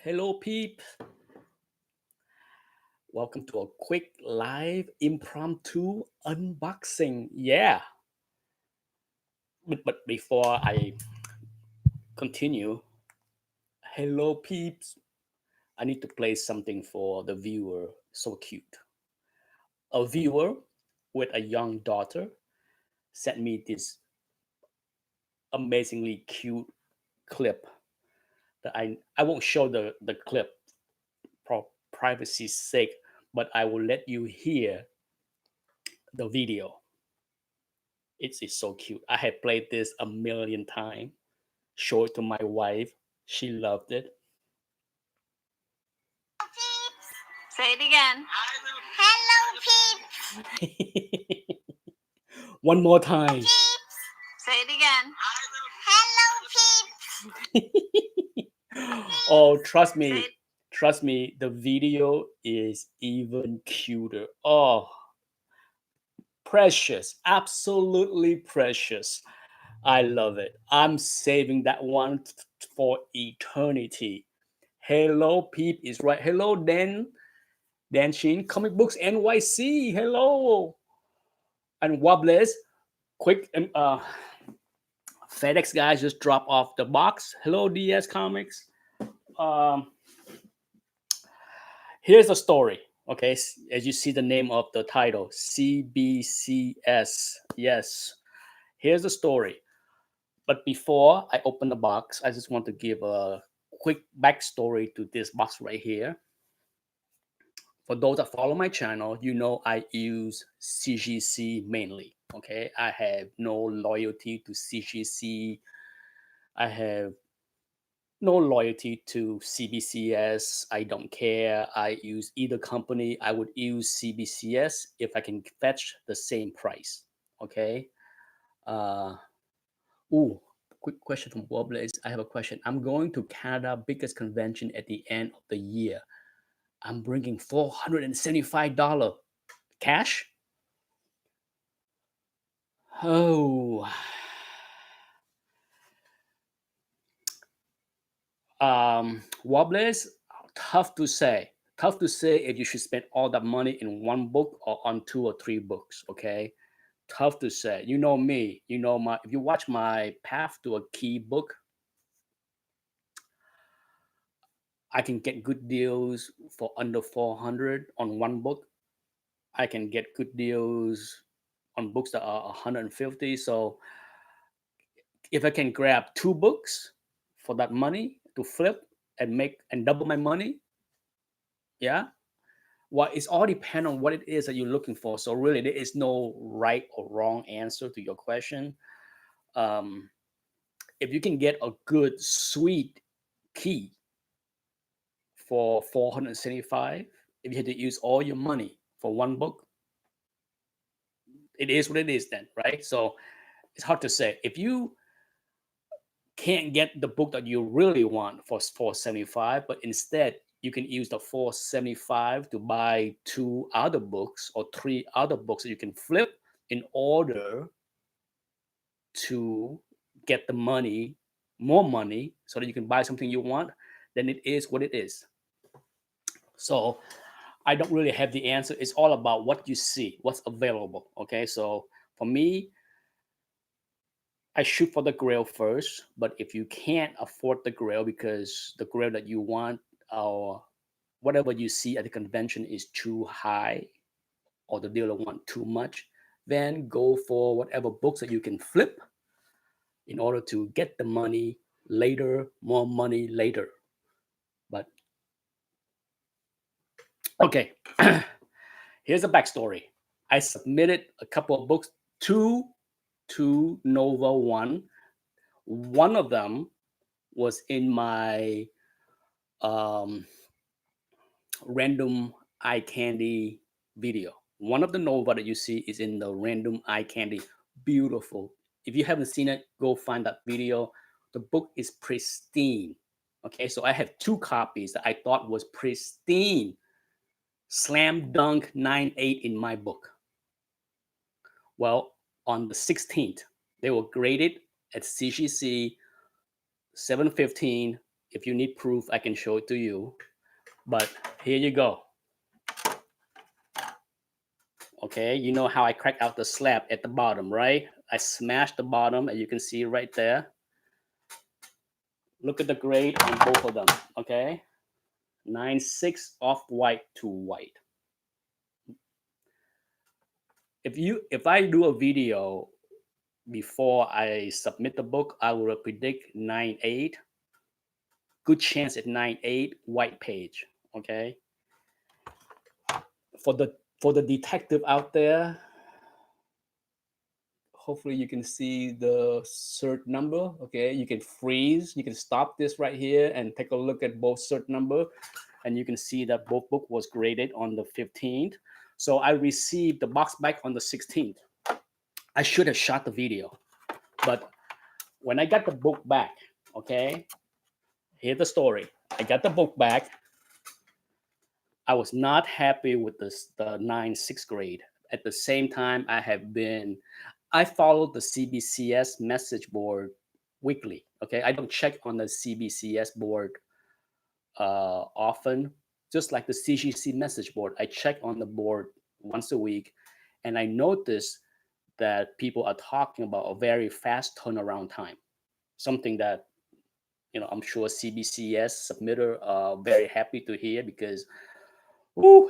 Hello, peep. Welcome to a quick live impromptu unboxing. Yeah, but before I continue, hello, peeps. I need to play something for the viewer. So cute. A viewer with a young daughter sent me this amazingly cute clip that I won't show the clip for privacy's sake, but I will let you hear the video. It's so cute. I had played this a million times. Showed it to my wife. She loved it. Peeps. Say it again. Hello, peeps. One more time. Peeps. Say it again. Hello, peeps. Oh, trust Say me. it. Trust me, the video is even cuter. Oh, precious. Absolutely precious. I love it. I'm saving that one for eternity. Hello, Peep is right. Hello, Dan Sheen, Comic Books NYC. Hello. And Wobbles, quick FedEx guys just drop off the box. Hello, DS Comics. Um, Here's the story. Okay, as you see the name of the title, CBCS. Yes, here's the story. But before I open the box, I just want to give a quick backstory to this box right here. For those that follow my channel, you know I use CGC mainly. Okay, I have no loyalty to CGC. I have no loyalty to CBCS. I don't care. I use either company. I would use CBCS if I can fetch the same price. Okay. Uh, ooh, quick question from Wobbler is I have a question. I'm going to Canada biggest convention at the end of the year. I'm bringing $475 cash. Oh, Wobblers, tough to say. Tough to say if you should spend all that money in one book or on two or three books. Okay, tough to say. You know me. You know my. If you watch my path to a key book, I can get good deals for under 400 on one book. I can get good deals on books that are 150. So if I can grab two books for that money to flip and make and double my money, yeah. Well, it's all depend on what it is that you're looking for. So really, there is no right or wrong answer to your question. Um, if you can get a good sweet key for 475, if you had to use all your money for one book, it is what it is then, right? So it's hard to say. If you can't get the book that you really want for 475, but instead you can use the 475 to buy two other books or three other books that you can flip in order to get the money, more money, so that you can buy something you want, then it is what it is. So I don't really have the answer. It's all about what you see, what's available. Okay. So for me, I shoot for the grail first, but if you can't afford the grail because the grail that you want or whatever you see at the convention is too high or the dealer want too much, then go for whatever books that you can flip in order to get the money later, more money later. But okay, here's the backstory. I submitted a couple of books to Nova One. One of them was in my um, random eye candy video. One of the Nova that you see is in the random eye candy. Beautiful. If you haven't seen it, go find that video. The book is pristine. Okay, so I have two copies that I thought was pristine. Slam dunk 9.8 in my book. Well, on the 16th, they were graded at CGC 715 If you need proof, I can show it to you. But here you go. Okay, you know how I cracked out the slab at the bottom, right? I smashed the bottom, and you can see right there. Look at the grade on both of them, okay? 9.6 off-white to white. If I do a video before I submit the book, I will predict 9.8. Good chance at 9.8 white page, okay? For the detective out there, hopefully you can see the cert number. Okay, you can freeze, you can stop this right here and take a look at both cert number, and you can see that both book was graded on the 15th. So I received the box back on the 16th. I should have shot the video, but when I got the book back, okay, here's the story. I got the book back. I was not happy with the 9.6 grade. At the same time, I followed the CBCS message board weekly. Okay, I don't check on the CBCS board often, just like the CGC message board. I check on the board once a week, and I noticed that people are talking about a very fast turnaround time, something that I'm sure CBCS submitter are very happy to hear because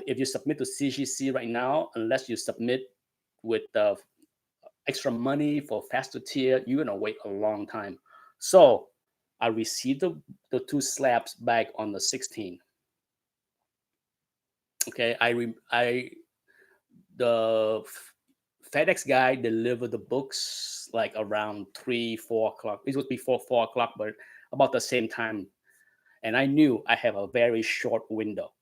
if you submit to CGC right now, unless you submit with extra money for faster tier, you're gonna wait a long time. So I received the two slabs back on the 16th. Okay, the FedEx guy delivered the books like around 3-4 o'clock. It was before 4 o'clock, but about the same time. And I knew I have a very short window.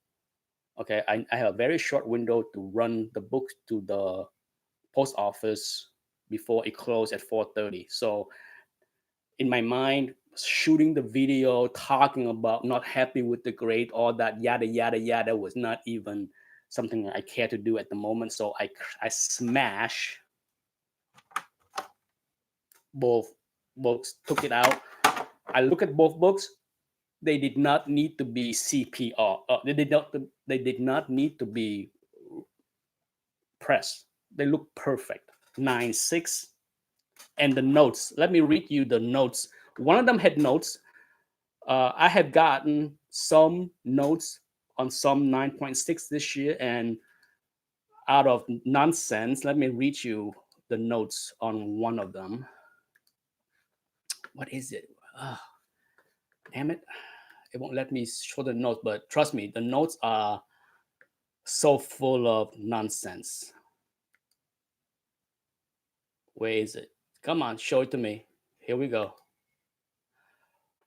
Okay, I have a very short window to run the books to the post office before it closed at 4:30. So in my mind, shooting the video, talking about not happy with the grade, all that yada yada yada was not even something I care to do at the moment. So I smash both books, took it out. I look at both books. They did not need to be CPR. They did not need to be pressed. They look perfect. 9.6. And the notes. Let me read you the notes. One of them had notes. I have gotten some notes on some 9.6 this year, and out of nonsense, let me read you the notes on one of them. What is it? Damn it. It won't let me show the notes, but trust me, the notes are so full of nonsense. Where is it? Come on, show it to me. Here we go.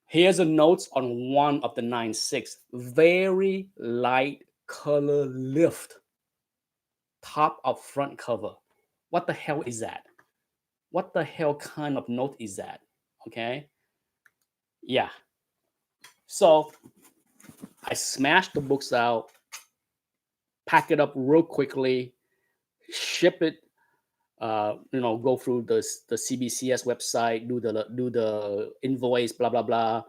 Here's a notes on one of the 9.6. Very light color lift. Top of front cover. What the hell is that? What the hell kind of note is that? Okay. Yeah. So I smashed the books out, pack it up real quickly, ship it, go through the CBCS website, do the invoice, blah blah blah,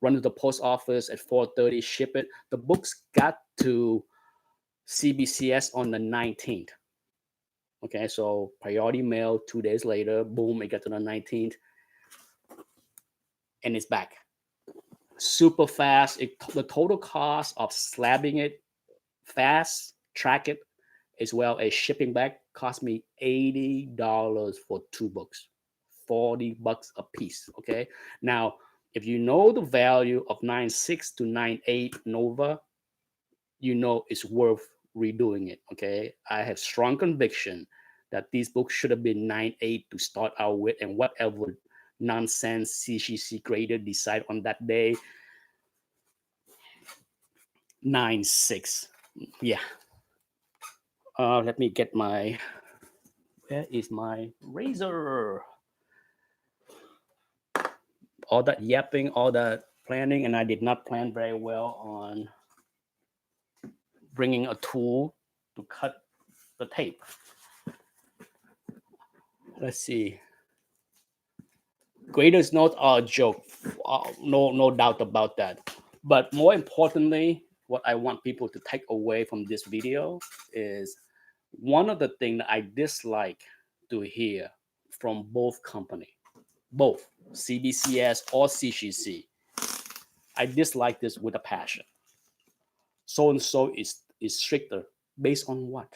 run to the post office at 4:30, ship it. The books got to CBCS on the 19th. Okay, so priority mail 2 days later, boom, it got to the 19th, and it's back. Super fast. The total cost of slabbing it fast, track it, as well as shipping back cost me $80 for two books, $40 a piece. Okay. Now, if you know the value of 9.6 to 9.8 Nova, you know it's worth redoing it. Okay. I have strong conviction that these books should have been 9.8 to start out with, and whatever nonsense CGC grader decide on that day, 9.6. Yeah. Let me get where is my razor? All that yapping, all that planning, and I did not plan very well on bringing a tool to cut the tape. Let's see. Graders notes are a joke. No doubt about that. But more importantly, what I want people to take away from this video is one of the things that I dislike to hear from both company, both CBCS or CGC. I dislike this with a passion. So and so is stricter based on what?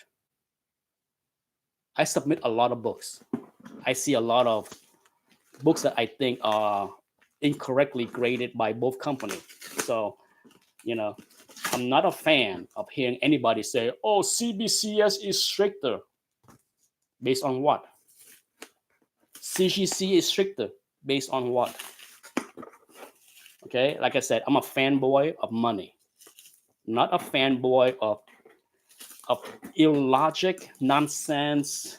I submit a lot of books. I see a lot of books that I think are incorrectly graded by both companies. So, you know, I'm not a fan of hearing anybody say, "Oh, CBCS is stricter." Based on what? CGC is stricter. Based on what? Okay, like I said, I'm a fanboy of money, not a fanboy of illogic nonsense.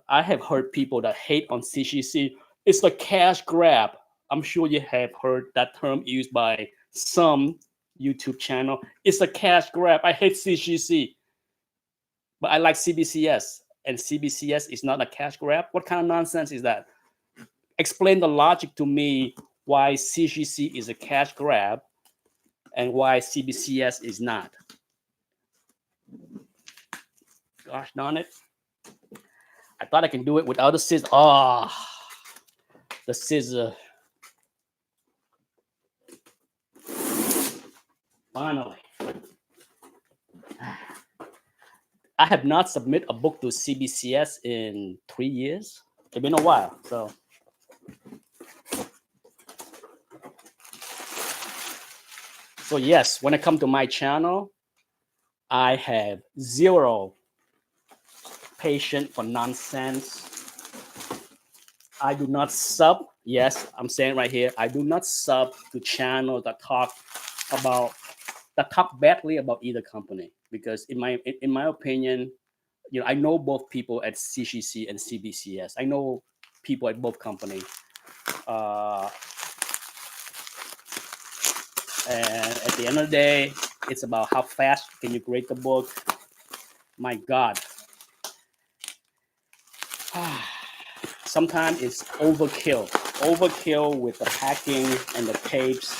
I have heard people that hate on CGC. It's a cash grab. I'm sure you have heard that term used by some YouTube channel. It's a cash grab. I hate CGC, but I like CBCS, and CBCS is not a cash grab. What kind of nonsense is that? Explain the logic to me why CGC is a cash grab and why CBCS is not. Gosh darn it. I thought I can do it without a scissor. The scissor. Finally. I have not submitted a book to CBCS in 3 years. It's been a while. So yes, when it comes to my channel, I have zero patience for nonsense. I do not sub. Yes, I'm saying right here, I do not sub to channels that talk badly about either company, because in my opinion, I know both people at CGC and CBCS. I know people at both companies. And at the end of the day, it's about how fast can you grade the book. My God. Sometimes it's overkill with the packing and the tapes.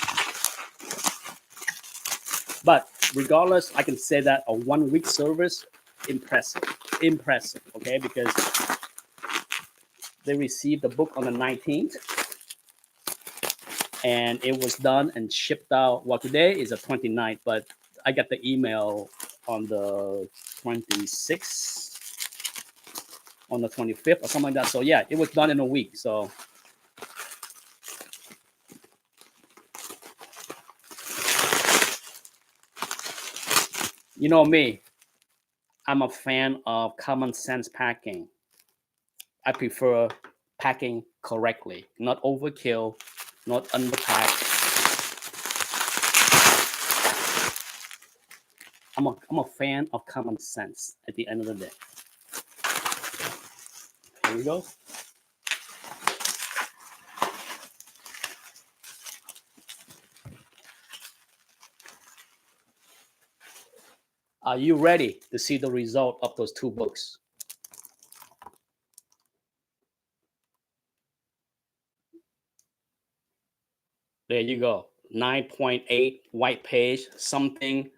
But regardless, I can say that a 1 week service, impressive, okay? Because they received the book on the 19th, and it was done and shipped out. Well, today is the 29th, but I got the email on the 26th, on the 25th or something like that. So yeah, it was done in a week. So you know me, I'm a fan of common sense packing. I prefer packing correctly, not overkill, not underpacked. I'm a fan of common sense at the end of the day. Here we go. Are you ready to see the result of those 2 books? There you go. 9.8 white page, something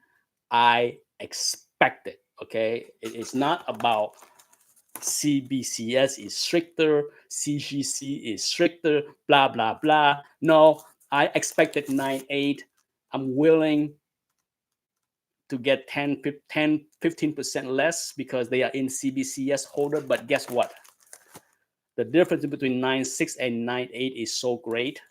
I expected. Okay. It's not about CBCS is stricter, CGC is stricter, blah, blah, blah. No, I expected 9.8. I'm willing to get 15% less because they are in CBCS holder. But guess what? The difference between 9.6 and 9.8 is so great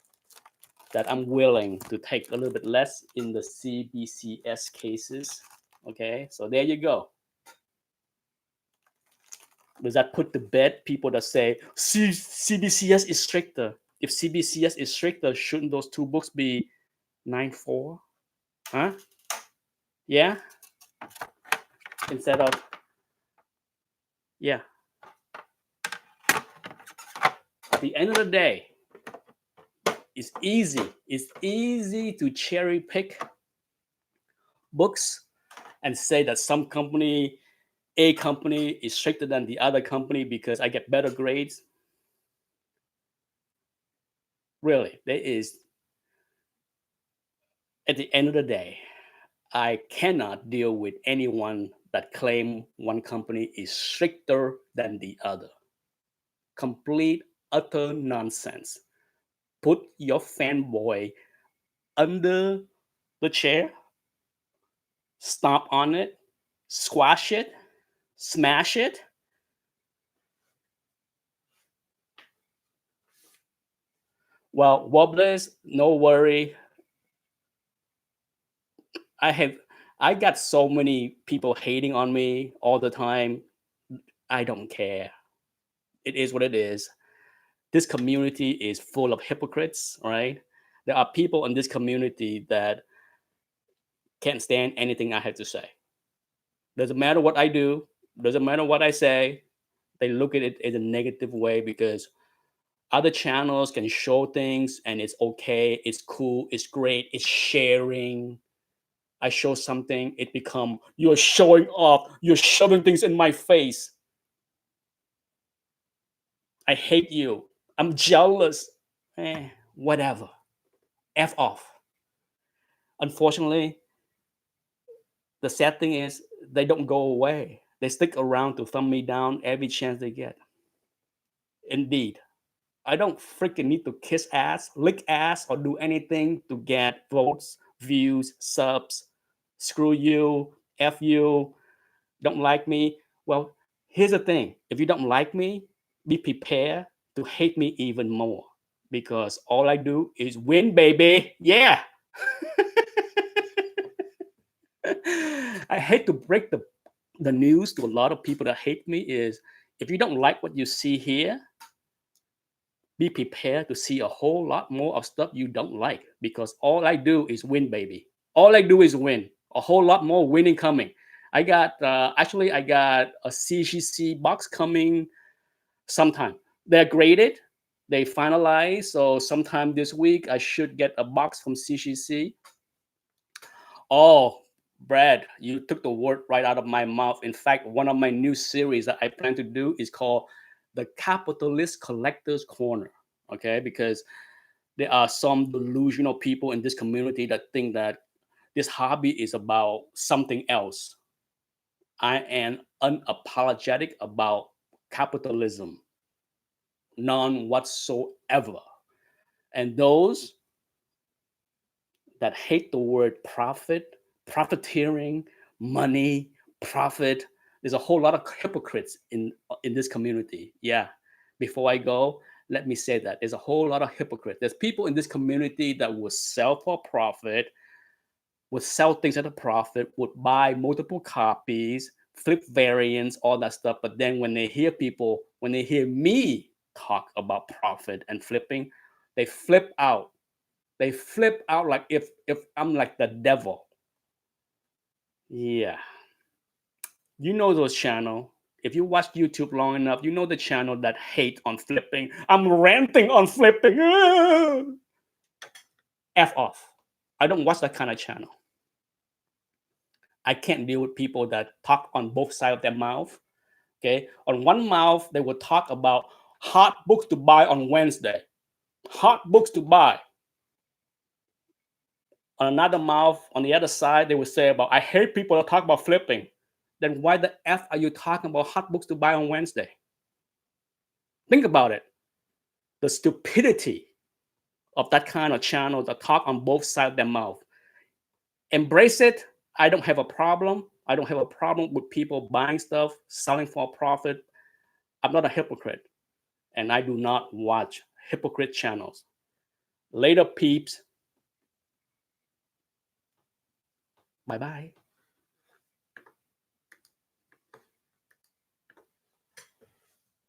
that I'm willing to take a little bit less in the CBCS cases. Okay, so there you go. Does that put to bed people that say CBCS is stricter? If CBCS is stricter, shouldn't those 2 books be 9.4? Huh? Yeah? Instead of, yeah. At the end of the day, it's easy. It's easy to cherry pick books and say that some company, A company is stricter than the other company because I get better grades. Really, there is, at the end of the day, I cannot deal with anyone that claim one company is stricter than the other. Complete, utter nonsense. Put your fanboy under the chair, stomp on it, squash it, smash it. Well, wobblers, no worry. I have I got so many people hating on me all the time. I don't care. It is what it is. This community is full of hypocrites, right? There are people in this community that can't stand anything I have to say. Doesn't matter what I do, doesn't matter what I say, they look at it in a negative way because other channels can show things and it's okay, it's cool, it's great, it's sharing. I show something, it become you're showing off, you're shoving things in my face. I hate you. I'm jealous. Whatever. F off. Unfortunately, the sad thing is they don't go away. They stick around to thumb me down every chance they get. Indeed, I don't freaking need to kiss ass, lick ass, or do anything to get votes, views, subs. Screw you, F you, don't like me. Well, here's the thing, if you don't like me, be prepared to hate me even more because all I do is win, baby. Yeah. I hate to break the news to a lot of people that hate me is if you don't like what you see here, be prepared to see a whole lot more of stuff you don't like because all I do is win, baby. All I do is win. A whole lot more winning coming. I got a CGC box coming sometime. They're graded, they finalized. So sometime this week I should get a box from CGC. Oh, Brad, you took the word right out of my mouth. In fact, one of my new series that I plan to do is called The Capitalist Collector's Corner. Okay, because there are some delusional people in this community that think that this hobby is about something else. I am unapologetic about capitalism, none whatsoever. And those that hate the word profit, profiteering, money, profit. There's a whole lot of hypocrites in this community. Yeah. Before I go, let me say that there's a whole lot of hypocrites. There's people in this community that will sell for profit, would sell things at a profit, would buy multiple copies, flip variants, all that stuff. But then when they hear me talk about profit and flipping, they flip out. They flip out like if I'm like the devil. Yeah. You know those channel. If you watch YouTube long enough, you know the channel that hate on flipping. I'm ranting on flipping. F off. I don't watch that kind of channel. I can't deal with people that talk on both sides of their mouth. Okay. On one mouth, they will talk about hot books to buy on Wednesday. Hot books to buy. On another mouth, on the other side, they would say about, I hate people that talk about flipping. Then why the F are you talking about hot books to buy on Wednesday? Think about it. The stupidity of that kind of channel that talk on both sides of their mouth. Embrace it. I don't have a problem. I don't have a problem with people buying stuff, selling for a profit. I'm not a hypocrite. And I do not watch hypocrite channels. Later, peeps. Bye bye.